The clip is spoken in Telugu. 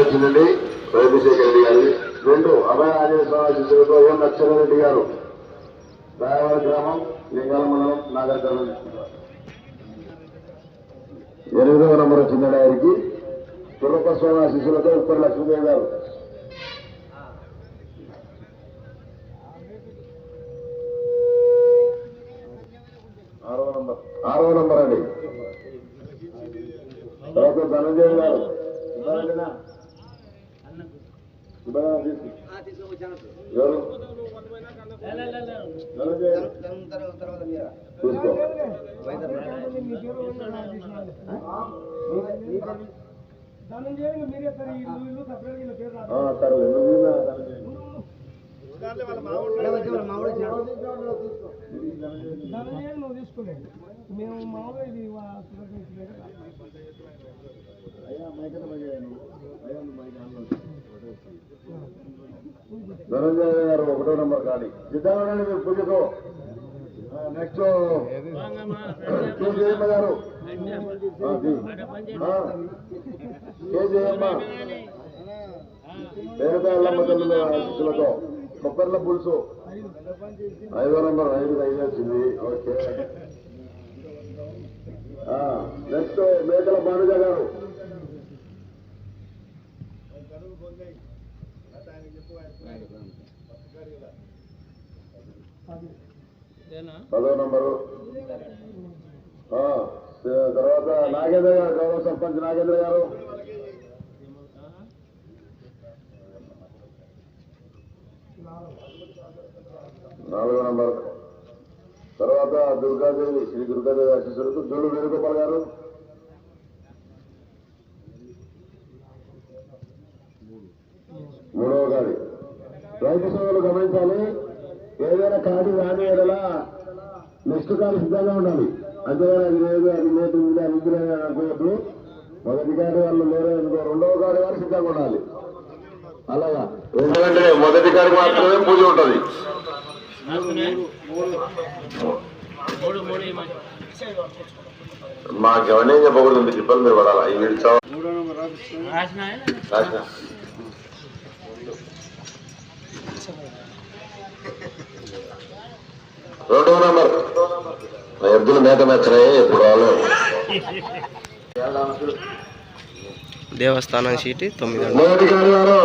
వచ్చిందండి వైద్యశేఖర రెడ్డి గారి. 2 అభయ ఆంజనేయ స్వామి శిష్యులతో ఎం లక్ష్మణరెడ్డి గారు, రాయవాడ గ్రామం, లింగాల మండలం, నాగార్జున. 8వ నంబర్ వచ్చిందండి ఆయనకి. తుర్రప్ప స్వామి శిష్యులతో ఉప్పరి లక్ష్మీదేవి గారు. 6వ నంబర్ అండి. తర్వాత ధనంజయ గారు. ఎవరు చూసుకో నువ్వు తీసుకోలేదు. మేము మామూలుగా ఇది ధనంజయ గారు 1వ నంబర్ కానీ సిద్ధంగా మీరు పూజతో. నెక్స్ట్ కేజయమ్మ గారు. కేజయమ్మ పేరుతో ఎల్లమ్మ తల్లుల శిష్యులతో కొబ్బరిల పులుసు. 5వ నంబర్ 5 వచ్చింది. ఓకే. నెక్స్ట్ మేకల భానుజ గారు. 10వ నంబరు. తర్వాత నాగేంద్ర గారు, గౌరవ సర్పంచ్ నాగేంద్ర గారు. 4వ నంబర్. తర్వాత దుర్గాదేవి, శ్రీ దుర్గాదేవి ఆశీస్సులతో జోడు వేణుగోపాల్ గారు. 3వ గాడి. రైతు సోదరులు గమనించాలి, ఏదైనా కార్డు రాని ఏదైనా నెక్స్ట్ కార్డు సిద్ధంగా ఉండాలి. అంతేగాని అది లేదు, అది లేదు, అది అనుకోవద్దు. మొదటి కార్డు వాళ్ళు లేరు అనుకో, 2వ కార్డు వారు సిద్ధంగా ఉండాలి. అలాగా, ఎందుకంటే మొదటి కార్డు మాత్రమే పూజ ఉంటుంది. మాకెవరినే చెప్పకూడదు, చెప్పాలి మీరు పడాలా. ఈ విడిచా 2వ నంబర్. ఎద్దులు మేత మెచ్చరాయి ఎప్పుడు వాళ్ళు దేవస్థానం సీటు 9. మొదటి కార్డు